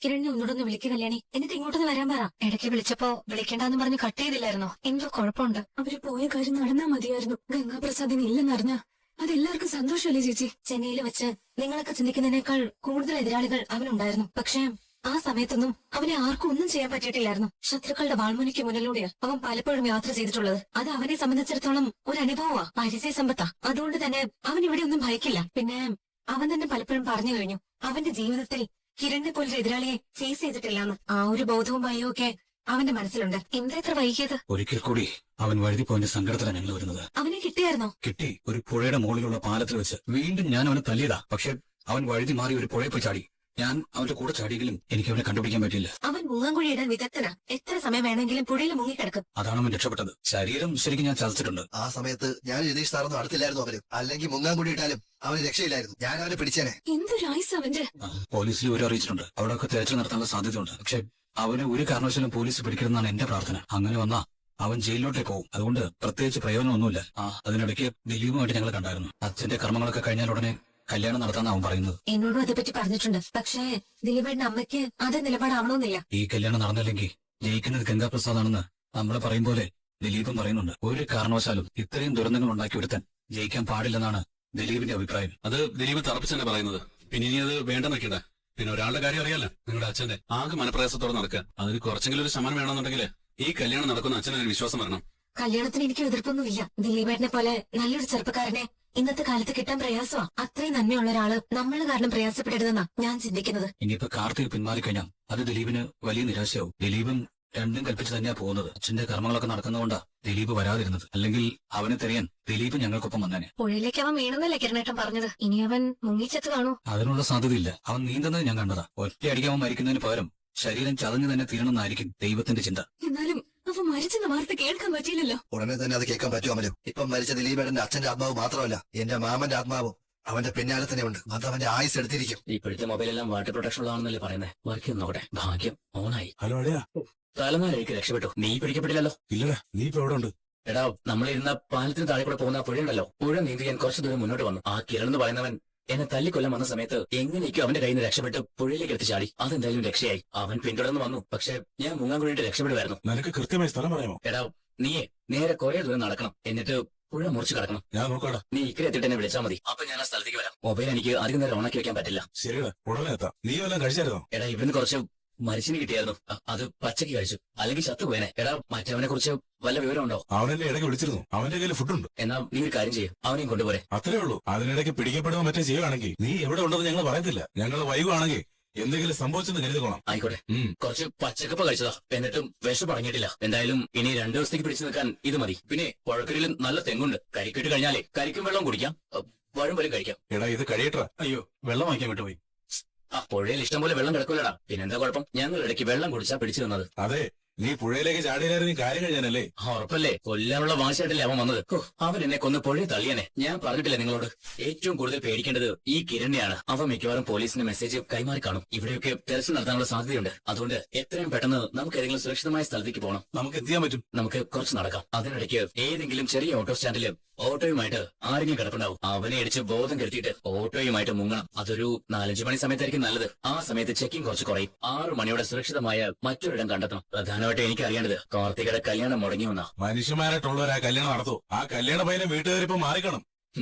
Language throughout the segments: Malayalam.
കിരണിനെ ഒന്നുകൂടെ വിളിക്കുക കല്യാണി, എന്നിട്ട് ഇങ്ങോട്ടൊന്ന് വരാൻ പറ. ഇടയ്ക്ക് വിളിച്ചപ്പോ വിളിക്കണ്ടെന്ന് പറഞ്ഞ് കട്ട് ചെയ്തില്ലായിരുന്നോ? എന്തോ കുഴപ്പമുണ്ട്. അവര് പോയ കാര്യം നടന്നാ മതിയായിരുന്നു. ഗംഗാപ്രസാദിന് ഇല്ലെന്നറിഞ്ഞ അതെല്ലാവർക്കും സന്തോഷമല്ലേ ചേച്ചി? ചെന്നൈയിൽ വെച്ച് നിങ്ങളൊക്കെ ചിന്തിക്കുന്നതിനേക്കാൾ കൂടുതൽ എതിരാളികൾ അവനുണ്ടായിരുന്നു. പക്ഷേ ആ സമയത്തൊന്നും അവനെ ആർക്കും ഒന്നും ചെയ്യാൻ പറ്റിയിട്ടില്ലായിരുന്നു. ശത്രുക്കളുടെ വാൾമുനയ്ക്ക് മുന്നിലൂടെയാ അവൻ പലപ്പോഴും യാത്ര ചെയ്തിട്ടുള്ളത്. അത് അവനെ സംബന്ധിച്ചിടത്തോളം ഒരു അനുഭവമാ, പരിചയ സമ്പത്താ. അതുകൊണ്ട് തന്നെ അവൻ ഇവിടെ ഒന്നും ഭയക്കില്ല. പിന്നെ അവൻ തന്നെ പലപ്പോഴും പറഞ്ഞു കഴിഞ്ഞു അവന്റെ ജീവിതത്തിൽ കിരണിനെ പോലൊരു എതിരാളിയെ ഫേസ് ചെയ്തിട്ടില്ലാന്ന്. ആ ഒരു ബോധവും ഭയവും ഒക്കെ അവന്റെ മനസ്സിലുണ്ട്. എന്താ ഇത്ര വൈകിയത്? ഒരിക്കൽ കൂടി അവൻ വഴുതി പോയിന്റെ സങ്കടത്തിലാണ് ഞങ്ങൾ വരുന്നത്. അവനെ കിട്ടിയായിരുന്നോ? കിട്ടി. ഒരു പുഴയുടെ മുകളിലുള്ള പാലത്തിൽ വെച്ച് വീണ്ടും ഞാൻ അവനെ തല്ലിയതാ. പക്ഷെ അവൻ വഴുതി മാറി ഒരു പുഴയിൽ പോയി ചാടി. ഞാൻ അവന്റെ കൂടെ ചാടിയെങ്കിലും എനിക്ക് അവനെ കണ്ടുപിടിക്കാൻ പറ്റില്ല. അവൻ മുങ്ങാങ്കുഴിയിടാൻ വിദഗ്ധനാ. എത്ര സമയം വേണമെങ്കിലും പുഴയിൽ മുങ്ങിക്കിടക്കും. അതാണ് അവൻ രക്ഷപ്പെട്ടത്. ശരീരം ശരിക്കും ഞാൻ ചതച്ചിട്ടുണ്ട്. ആ സമയത്ത് ഞാൻ രതീഷ് സാറൊന്നും അടുത്തില്ലായിരുന്നു അവര്. അല്ലെങ്കിൽ മുങ്ങാൻ ഇട്ടാലും അവന് രക്ഷയില്ലായിരുന്നു. ഞാൻ അവനെ പിടിച്ചേനെ. എന്തൊരായുസ് അവന്റെ. പോലീസിൽ ഒരു അറിയിച്ചിട്ടുണ്ട്. അവിടെയൊക്കെ തെരച്ചിൽ നടത്താനുള്ള സാധ്യതയുണ്ട്. പക്ഷെ അവനെ ഒരു കാരണവശാലും പോലീസ് പിടിക്കണമെന്നാണ് എന്റെ പ്രാർത്ഥന. അങ്ങനെ വന്നാ അവൻ ജയിലിലോട്ടേ പോകും. അതുകൊണ്ട് പ്രത്യേകിച്ച് പ്രയോജനമൊന്നുമില്ല. അതിനിടയ്ക്ക് ദിലീപുമായിട്ട് ഞങ്ങൾ കണ്ടായിരുന്നു. അച്ഛന്റെ കർമ്മങ്ങളൊക്കെ കഴിഞ്ഞാൽ ഉടനെ കല്യാണം നടത്താൻ അവൻ പറയുന്നത്. എന്നോടും അതേപ്പറ്റി പറഞ്ഞിട്ടുണ്ട്. പക്ഷേ ദിലീപേട്ടന്റെ അമ്മയ്ക്ക് അതേ നിലപാടാവണമെന്നില്ല. ഈ കല്യാണം നടന്നില്ലെങ്കിൽ ജയിക്കുന്നത് ഗംഗാപ്രസാദ് ആണെന്ന് നമ്മളെ പറയും പോലെ ദിലീപും പറയുന്നുണ്ട്. ഒരു കാരണവശാലും ഇത്രയും ദുരന്തങ്ങൾ ഉണ്ടാക്കിയെടുത്താൻ ജയിക്കാൻ പാടില്ലെന്നാണ് ദിലീപിന്റെ അഭിപ്രായം. അത് ദിലീപ് തറപ്പിച്ചെന്നെ പറയുന്നത്. പിന്നെ ഇനി അത് വേണ്ടെന്ന് വെക്കണ്ട. പിന്നെ ഒരാളുടെ കാര്യം അറിയാലോ, നിങ്ങളുടെ അച്ഛന്റെ ആകെ മനപ്രയാസത്തോടെ നടക്കുക. അതിന് കുറച്ചെങ്കിലും ഒരു ശമനം വേണമെന്നുണ്ടെങ്കിൽ ഈ കല്യാണം നടക്കുന്ന അച്ഛനൊരു വിശ്വാസം വരണം. കല്യാണത്തിന് എനിക്ക് എതിർപ്പൊന്നുമില്ല. ദിലീപേട്ടനെ പോലെ നല്ലൊരു ചെറുപ്പക്കാരനെ ഇന്നത്തെ കാലത്ത് കിട്ടാൻ പ്രയാസമാ. അത്രയും നന്മയുള്ള ഒരാള് നമ്മൾ കാരണം പ്രയാസപ്പെടരുതെന്നാ ഞാൻ ചിന്തിക്കുന്നത്. ഇനിയിപ്പോ കാർത്തിക് പിന്മാറിക്കഴിഞ്ഞാൽ അത് ദിലീപിന് വലിയ നിരാശയാവും. ദിലീപും രണ്ടും കൽപ്പിച്ച് തന്നെയാ പോകുന്നത്. അച്ഛന്റെ കർമ്മങ്ങളൊക്കെ നടക്കുന്നതുകൊണ്ടാ ദിലീപ് വരാതിരുന്നത്. അല്ലെങ്കിൽ അവനെ തെരയാൻ ദിലീപ് ഞങ്ങൾക്കൊപ്പം വന്നേനെ. പുഴയിലേക്ക് അവൻ വീണെന്നല്ലേ കിരണേട്ടൻ പറഞ്ഞത്? ഇനി അവൻ മുങ്ങിച്ചെത്ത് കാണൂ? അതിനുള്ള സാധ്യതയില്ല. അവൻ നീന്തുന്നത് ഞാൻ കണ്ടതാ. ഒറ്റയടിക്ക് അവൻ മരിക്കുന്നതിന് പകരം ശരീരം ചതഞ്ഞു തന്നെ തീരണമെന്നായിരിക്കും ദൈവത്തിന്റെ ചിന്ത. എന്നാലും അവൻ മരിച്ചെന്ന വാർത്ത കേൾക്കാൻ പറ്റിയില്ലല്ലോ. ഉടനെ തന്നെ അത് കേൾക്കാൻ പറ്റും അമലും. ഇപ്പം മരിച്ച ദിലീപേട്ടന്റെ അച്ഛന്റെ ആത്മാവ് മാത്രമല്ല, എന്റെ മാമന്റെ ആത്മാവും അവന്റെ പിന്നാലെ തന്നെ ഉണ്ട്. അത് അവന്റെ ആയുസ് എടുത്തിരിക്കും. ഇപ്പോഴത്തെ മൊബൈലെല്ലാം വാട്ടർ പ്രൊട്ടക്ഷൻ ഉള്ളതാണെന്നല്ലേ പറയുന്നത്. വർക്ക് നോക്കട്ടെ. ഭാഗ്യം ഓണായി. ഹലോ അളിയാ. തലനാരേക്ക് രക്ഷപ്പെട്ടു. നീ പിടിക്കപ്പെട്ടില്ലല്ലോ. ഇല്ലടാ, നീ ഇപ്പൊ എവിടെ ഉണ്ട്? എടാ, നമ്മളിരുന്ന പാലത്തിന് താഴെ കൂടെ പോകുന്ന പുഴയുണ്ടല്ലോ, പുഴ നീന്തി ഞാൻ കുറച്ചു ദൂരം മുന്നോട്ട് വന്നു. ആ കിരൺ എന്ന് പറയുന്നവൻ എന്നെ തല്ലിക്കൊല്ലാൻ വന്ന സമയത്ത് എങ്ങനെയൊക്കെ അവന്റെ കയ്യിൽ നിന്ന് രക്ഷപ്പെട്ട് പുഴയിലേക്ക് എടുത്ത് ചാടി. അതെന്തായാലും രക്ഷയായി. അവൻ പിന്തുടർന്ന് വന്നു. പക്ഷെ ഞാൻ മുങ്ങാൻ കൂടിയിട്ട് രക്ഷപ്പെടുമായിരുന്നു. നിനക്ക് കൃത്യമായി സ്ഥലം പറയാമോ? എടാ, നീയെ നേരെ കുറെ ദൂരം നടക്കണം. എന്നിട്ട് പുഴ മുറിച്ച് കടക്കണം. ഞാൻ നോക്കാടാ. നീ ഇക്കരെ എത്തിയിട്ട് എന്നെ വിളിച്ചാൽ മതി. അപ്പൊ ഞാൻ ആ സ്ഥലത്തേക്ക് വരാം. മൊബൈൽ എനിക്ക് അധികം നേരം ഓണാക്കി വെക്കാൻ പറ്റില്ല. ശരിയടാ, ഉടനെ എത്താം. നീ വല്ലതും കഴിച്ചായിരുന്നോ? എടാ, ഇവന് കുറച്ച് മരിച്ചിന് കിട്ടിയായിരുന്നു. അത് പച്ചക്ക് കഴിച്ചു. അല്ലെങ്കിൽ ചത്തുപോയനെ. എടാ, മറ്റവനെ കുറിച്ച് വല്ല വിവരം ഉണ്ടോ? അവനെന്നെ ഇടയ്ക്ക് വിളിച്ചിരുന്നു. അവന്റെ കയ്യിൽ ഫുഡുണ്ട്. എന്നാ നീ ഒരു കാര്യം ചെയ്യും, അവനെയും കൊണ്ടുപോരെ. അത്രേ ഉള്ളൂ. അതിനിടയ്ക്ക് പിടിക്കപ്പെടുക മറ്റേ ചെയ്യുകയാണെങ്കിൽ നീ എവിടെ ഉണ്ടെന്ന് ഞങ്ങൾ പറയത്തില്ല. ഞങ്ങൾ വൈകുവാണെങ്കിൽ എന്തെങ്കിലും സംഭവിച്ചെന്ന് കരുതിക്കോണം. ആയിക്കോട്ടെ. കുറച്ച് പച്ചക്കപ്പ കഴിച്ചതാ. എന്നിട്ടും വിഷം പറഞ്ഞിട്ടില്ല. എന്തായാലും ഇനി 2 ദിവസത്തേക്ക് പിടിച്ചു നിൽക്കാൻ ഇത് മതി. പിന്നെ പുഴക്കരിലും നല്ല തെങ്ങുണ്ട്. കരിക്കിട്ട് കഴിഞ്ഞാലേ കരിക്കും വെള്ളം കുടിക്കാം, വഴും കഴിക്കാം. എടാ, ഇത് കഴിയട്ടാ. അയ്യോ, വെള്ളം വാങ്ങിക്കാൻ വിട്ടുപോയി. ആ പുഴയിൽ ഇഷ്ടം പോലെ വെള്ളം കിടക്കൂലടാ. പിന്നെന്താ കുഴപ്പം? ഞങ്ങൾ ഇടയ്ക്ക് വെള്ളം കുടിച്ചാ പിടിച്ചു തന്നത്. അതെ, നീ പുഴയിലേക്ക് ചാടിയില്ലായിരുന്നു. നീ കാര്യം കഴിഞ്ഞാനല്ലേ? ഉറപ്പല്ലേ? കൊല്ലാനുള്ള വാശിയായിട്ടല്ലേ അവൻ വന്നത്. അവൻ എന്നെ കൊന്ന് പുഴയിൽ തള്ളിയനെ. ഞാൻ പറഞ്ഞിട്ടില്ല നിങ്ങളോട്? ഏറ്റവും കൂടുതൽ പേടിക്കേണ്ടത് ഈ കിരണിനെയാണ്. അവൻ മിക്കവാറും പോലീസിന് മെസ്സേജ് കൈമാറി കാണും. ഇവിടെയൊക്കെ തെരച്ചിൽ നടത്താനുള്ള സാധ്യതയുണ്ട്. അതുകൊണ്ട് എത്രയും പെട്ടെന്ന് നമുക്ക് ഏതെങ്കിലും സുരക്ഷിതമായ സ്ഥലത്തേക്ക് പോകണം. നമുക്ക് എത്തിയാൻ പറ്റും. നമുക്ക് കുറച്ച് നടക്കാം. അതിനിടയ്ക്ക് ഏതെങ്കിലും ചെറിയ ഓട്ടോ സ്റ്റാൻഡില് ഓട്ടോയുമായിട്ട് ആരെങ്കിലും കിടപ്പുണ്ടാവും. അവനെ അടിച്ച് ബോധം കെടുത്തിയിട്ട് ഓട്ടോയുമായിട്ട് മുങ്ങണം. അതൊരു 4-5 മണി സമയത്തായിരിക്കും നല്ലത്. ആ സമയത്ത് ചെക്കിംഗ് കുറച്ച് കുറയും. 6 മണിയോടെ സുരക്ഷിതമായ മറ്റൊരിടം കണ്ടെത്തണം. പ്രധാനമായിട്ട് എനിക്ക് അറിയേണ്ടത് കാർത്തികയുടെ കല്യാണം മുടങ്ങി വന്നാ. മനുഷ്യന്മാരായിട്ടുള്ളവർ ആ കല്യാണം നടത്തൂ. ആ കല്യാണ പയ്യനെ വീട്ടുകാരിപ്പോ മാറിക്കണം.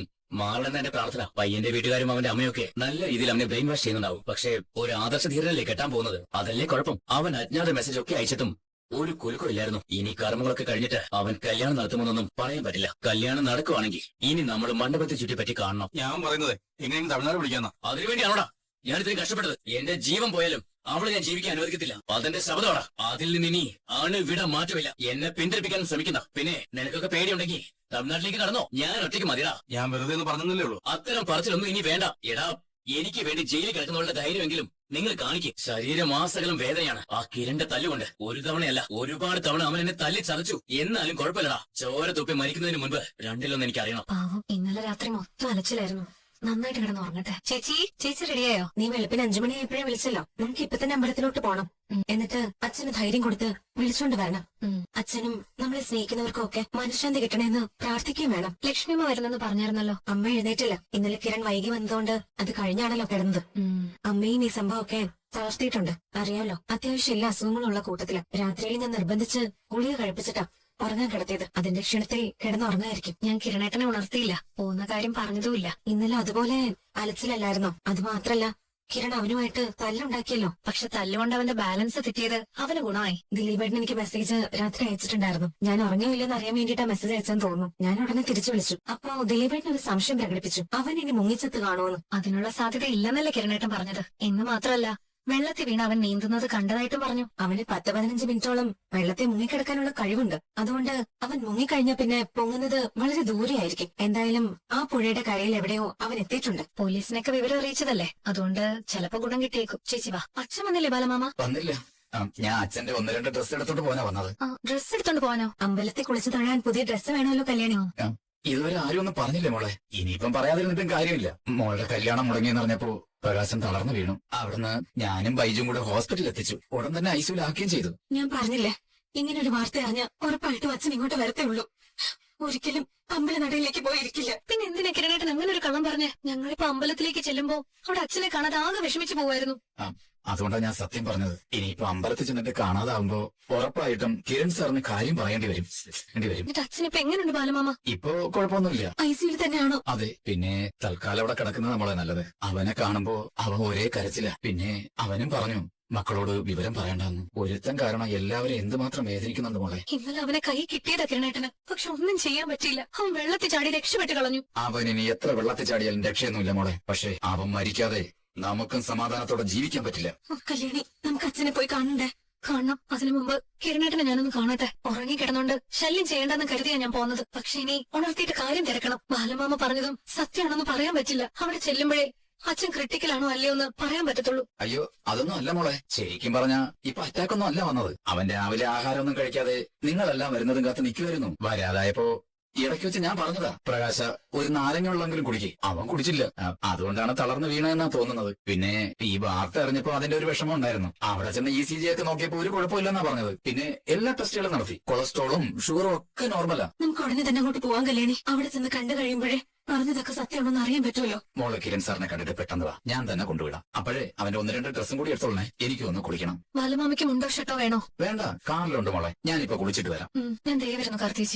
മാറണമെന്ന് എന്റെ പ്രാർത്ഥന. പയ്യന്റെ വീട്ടുകാരും അവന്റെ അമ്മയൊക്കെ നല്ല രീതിയിൽ അവനെ ബ്രെയിൻ വാഷ് ചെയ്യുന്നുണ്ടാവും. പക്ഷേ ഒരു ആദർശ ധീരനല്ലേ കെട്ടാൻ പോകുന്നത്. അതല്ലേ കുഴപ്പം. അവൻ അജ്ഞാത മെസ്സേജ് ഒക്കെ അയച്ചിട്ടും ഒരു കുലുക്കം ഇല്ലായിരുന്നു. ഇനി കർമ്മങ്ങളൊക്കെ കഴിഞ്ഞിട്ട് അവൻ കല്യാണം നടത്തുമെന്നൊന്നും പറയാൻ പറ്റില്ല. കല്യാണം നടക്കുവാണെങ്കിൽ ഇനി നമ്മൾ മണ്ഡപത്തെ ചുറ്റിപ്പറ്റി കാണണം. ഞാൻ പറയുന്നത് എങ്ങനെയും തമിഴ്നാട് പിടിക്കാന്നാ. അതിനുവേണ്ടിയാണോടാ ഞാൻ ഇത്രയും കഷ്ടപ്പെട്ടത്? എന്റെ ജീവൻ പോയാലും അവളെ ഞാൻ ജീവിക്കാൻ അനുവദിക്കത്തില്ല. അതെന്റെ ശബ്ദമാടാ. അതിൽ നിന്ന് ഇനി വിട മാറ്റമില്ല. എന്നെ പിന്തിരിപ്പിക്കാൻ ശ്രമിക്കുന്ന. പിന്നെ നിനക്കൊക്കെ പേടിയുണ്ടെങ്കിൽ തമിഴ്നാട്ടിലേക്ക് കടന്നോ. ഞാൻ ഒറ്റയ്ക്ക് മതിടാ. ഞാൻ വെറുതെ ഒന്ന് പറഞ്ഞതല്ലേ ഉള്ളൂ. അത്തരം പറച്ചിലൊന്നും ഇനി വേണ്ട. എടാ, എനിക്ക് വേണ്ടി ജയിലിൽ കിടക്കുന്നവരുടെ ധൈര്യമെങ്കിലും നിങ്ങൾ കാണിക്കും. ശരീരമാസകലം വേദനയാണ് ആ കിരണിന്റെ തല്ലുകൊണ്ട്. ഒരു തവണയല്ല, ഒരുപാട് തവണ അവൻ എന്നെ തല്ലി ചതച്ചു. എന്നാലും കുഴപ്പമില്ലടാ. ചോര തുപ്പി മരിക്കുന്നതിന് മുൻപ് രണ്ടിലൊന്നും എനിക്ക് അറിയണം. പാവം, ഇന്നലെ രാത്രി മൊത്തം അലച്ചിലായിരുന്നു. നന്നായിട്ട് കിടന്ന് ഉറങ്ങട്ടെ. ചേച്ചി റെഡിയായോ? നീ വെളുപ്പിന് 5 മണിയായപ്പോഴേ വിളിച്ചല്ലോ. നമുക്ക് ഇപ്പൊ തന്നെ അമ്പലത്തിലോട്ട് പോണം. എന്നിട്ട് അച്ഛന് ധൈര്യം കൊടുത്ത് വിളിച്ചോണ്ട് വരണം. അച്ഛനും നമ്മളെ സ്നേഹിക്കുന്നവർക്കും ഒക്കെ മനഃശാന്തി കിട്ടണമെന്ന് പ്രാർത്ഥിക്കുകയും വേണം. ലക്ഷ്മിയമ്മ വരുന്നെന്ന് പറഞ്ഞായിരുന്നല്ലോ. അമ്മ എഴുന്നേറ്റില്ല. ഇന്നലെ കിരൺ വൈകി വന്നതുകൊണ്ട് അത് കഴിഞ്ഞാണല്ലോ കിടന്നത്. അമ്മയും ഈ സംഭവമൊക്കെ തളർത്തിയിട്ടുണ്ട്. അറിയാലോ, അത്യാവശ്യം എല്ലാ അസുഖങ്ങളുള്ള കൂട്ടത്തില്. രാത്രിയിൽ ഞാൻ നിർബന്ധിച്ച് ഗുളിക കഴിപ്പിച്ചിട്ടാ ഉറങ്ങാൻ കിടത്തിയത്. അതിന്റെ ക്ഷീണത്തിൽ കിടന്നുറങ്ങായിരിക്കും. ഞാൻ കിരണേട്ടനെ ഉണർത്തിയില്ല, പോകുന്ന കാര്യം പറഞ്ഞതുമില്ല. ഇന്നലെ അതുപോലെ അലച്ചിലല്ലായിരുന്നോ? അത് മാത്രല്ല, കിരൺ അവനുമായിട്ട് തല്ലുണ്ടാക്കിയല്ലോ. പക്ഷെ തല്ലുകൊണ്ട് അവന്റെ ബാലൻസ് തെറ്റിയത് അവന് ഗുണമായി. ദിലീപേട്ടൻ എനിക്ക് മെസ്സേജ് രാത്രി അയച്ചിട്ടുണ്ടായിരുന്നു. ഞാൻ ഉറങ്ങിയോ ഇല്ലെന്ന് അറിയാൻ വേണ്ടിയിട്ടാ മെസ്സേജ് അയച്ചെന്ന് തോന്നുന്നു. ഞാൻ ഉടനെ തിരിച്ചു വിളിച്ചു. അപ്പോ ദിലീപേട്ടൻ ഒരു സംശയം പ്രകടിപ്പിച്ചു, അവൻ ഇനി മുങ്ങിച്ചത്ത് കാണുമെന്ന്. അതിനുള്ള സാധ്യത ഇല്ലെന്നല്ലേ കിരണേട്ടൻ പറഞ്ഞത്. എന്ന് മാത്രമല്ല, വെള്ളത്തിൽ വീണ് അവൻ നീന്തുന്നത് കണ്ടതായിട്ടും പറഞ്ഞു. അവന് 10-15 മിനിറ്റോളം വെള്ളത്തിൽ മുങ്ങിക്കിടക്കാനുള്ള കഴിവുണ്ട്. അതുകൊണ്ട് അവൻ മുങ്ങിക്കഴിഞ്ഞ പിന്നെ പൊങ്ങുന്നത് വളരെ ദൂരെയായിരിക്കും. എന്തായാലും ആ പുഴയുടെ കരയിൽ എവിടെയോ അവൻ എത്തിയിട്ടുണ്ട്. പോലീസിനൊക്കെ വിവരം അറിയിച്ചതല്ലേ, അതുകൊണ്ട് ചിലപ്പോ ഗുണം കിട്ടിയേക്കും. ചേച്ചി വാ. അച്ഛൻ വന്നില്ലേ ബാലമാമ? വന്നില്ല. ഞാൻ അച്ഛന്റെ 1-2 ഡ്രസ്സ് എടുത്തോണ്ട് പോകാനാ വന്നത്. ഡ്രസ്സ് എടുത്തോണ്ട് പോവാനോ? അമ്പലത്തിൽ കുളിച്ചു തൊഴാൻ പുതിയ ഡ്രസ്സ് വേണമല്ലോ കല്യാണി. ഇതുവരെ ആരും ഒന്നും പറഞ്ഞില്ലേ മോളെ? ഇനിയിപ്പം പറയാതിരുന്നിട്ടും കാര്യമില്ല. മോളുടെ കല്യാണം മുടങ്ങിയെന്ന് പറഞ്ഞപ്പോ പ്രകാശം തളർന്നു വീണു. അവിടുന്ന് ഞാനും ബൈജും കൂടെ ഹോസ്പിറ്റലിൽ എത്തിച്ചു. ഉടൻ തന്നെ ഐസിയുലാക്കുകയും ചെയ്തു. ഞാൻ പറഞ്ഞില്ലേ, ഇങ്ങനെ ഒരു വാർത്ത അറിഞ്ഞ ഉറപ്പായിട്ടും അച്ഛൻ ഇങ്ങോട്ട് വരത്തേ ഉള്ളൂ. ഒരിക്കലും അമ്പലനടയിലേക്ക് പോയിരിക്കില്ല. പിന്നെ എന്തിനാ കിരണേട്ടൻ അങ്ങനെ ഒരു കള്ളം പറഞ്ഞേ? ഞങ്ങളിപ്പോ അമ്പലത്തിലേക്ക് ചെല്ലുമ്പോ അവിടെ അച്ഛനെ കാണാതെ ആകെ വിഷമിച്ചു പോവായിരുന്നു. അതുകൊണ്ടാണ് ഞാൻ സത്യം പറഞ്ഞത്. ഇനിയിപ്പോ അമ്പലത്തിൽ ചെന്നിട്ട് കാണാതാവുമ്പോ ഉറപ്പായിട്ടും കിരൺ സാറിന് കാര്യം പറയേണ്ടി വരും. എന്നിട്ട് അച്ഛനിപ്പോ എങ്ങനെയുണ്ട് ബാലമാമ? ഇപ്പൊ കുഴപ്പമൊന്നുമില്ല. ഐസിയിൽ തന്നെയാണോ? അതെ. പിന്നെ തൽക്കാലം അവിടെ കിടക്കുന്നത് നമ്മളെ നല്ലത്. അവനെ കാണുമ്പോ അവൻ ഒരേ കരച്ചില്ല. പിന്നെ അവനും പറഞ്ഞു മക്കളോട് വിവരം പറയണ്ടെന്ന്. ഒരുത്തൻ കാരണം എല്ലാവരും എന്തുമാത്രം വേദനിക്കുന്നുണ്ട് മോളെ. ഇന്നലെ അവനെ കൈ കിട്ടിയതാ കിരണേട്ടന്, പക്ഷെ ഒന്നും ചെയ്യാൻ പറ്റിയില്ല. അവൻ വെള്ളത്തിൽ ചാടി രക്ഷപ്പെട്ട് കളഞ്ഞു. അവൻ ഇനി എത്ര വെള്ളത്തിൽ ചാടിയാലും രക്ഷയൊന്നുമില്ല മോളെ. പക്ഷെ അവൻ മരിക്കാതെ നമുക്കും സമാധാനത്തോടെ ജീവിക്കാൻ പറ്റില്ല. കല്യാണി, നമുക്ക് അച്ഛനെ പോയി കാണണ്ടേ? കാണണം. അതിനു മുമ്പ് കിരണേട്ടനെ ഞാനൊന്ന് കാണട്ടെ. ഉറങ്ങിക്കിടന്നോണ്ട് ശല്യം ചെയ്യേണ്ടെന്ന് കരുതിയാ ഞാൻ പോകുന്നത്. പക്ഷെ ഇനി ഉണർത്തിയിട്ട് കാര്യം തിരക്കണം. ബാലമാമ പറഞ്ഞതും സത്യമാണെന്ന് പറയാൻ പറ്റില്ല. അവിടെ ചെല്ലുമ്പോഴേ അച്ഛൻ ക്രിട്ടിക്കലാണോ അല്ലയോ എന്ന് പറയാൻ പറ്റത്തുള്ളൂ. അയ്യോ, അതൊന്നും അല്ല മോളെ. ശരിക്കും പറഞ്ഞാ ഇപ്പൊ അറ്റാക്കൊന്നും അല്ല വന്നത്. അവൻ രാവിലെ ആഹാരമൊന്നും കഴിക്കാതെ നിങ്ങളെല്ലാം വരുന്നതും കാത്ത് നിൽക്കുമായിരുന്നു. വരാതായപ്പോ ഇടയ്ക്ക് വെച്ച് ഞാൻ പറഞ്ഞതാ, പ്രകാശ ഒരു നാരങ്ങ വെള്ളമെങ്കിലും കുടിക്കേ. അവൻ കുടിച്ചില്ല. അതുകൊണ്ടാണ് തളർന്നു വീണതെന്നാ തോന്നുന്നത്. പിന്നെ ഈ വാർത്ത അറിഞ്ഞപ്പോ അതിന്റെ ഒരു വിഷമം ഉണ്ടായിരുന്നു. അവിടെ ചെന്ന് ECG ഒക്കെ നോക്കിയപ്പോ ഒരു കുഴപ്പമില്ലെന്നാ പറഞ്ഞത്. പിന്നെ എല്ലാ ടെസ്റ്റുകളും നടത്തി. കൊളസ്ട്രോളും ഷുഗറും ഒക്കെ നോർമലാ. നമുക്ക് ഉടനെ തന്നെ അങ്ങോട്ട് പോവാൻ കല്യാണി. അവിടെ ചെന്ന് കണ്ടു കഴിയുമ്പോഴേ പറഞ്ഞതൊക്കെ സത്യമാണെന്ന് അറിയാൻ പറ്റുമല്ലോ. മോളെ കിരൺ സാറിനെ കണ്ടിട്ട് പെട്ടെന്ന് വാ, ഞാൻ തന്നെ കൊണ്ടുവിടാം. അപ്പോഴേ അവന്റെ 1-2 ഡ്രസ്സും കൂടി എടുത്തോളണേ. എനിക്കൊന്ന് കുളിക്കണം. ബാലമാമയ്ക്ക് മുണ്ടോ ഷർട്ടോ വേണോ? വേണ്ട, കാറിലുണ്ട് മോളെ. ഞാനിപ്പോ കുളിച്ചിട്ട് വരാം. ഞാൻ ദേ വരുന്നു കാർത്തിച്ചി.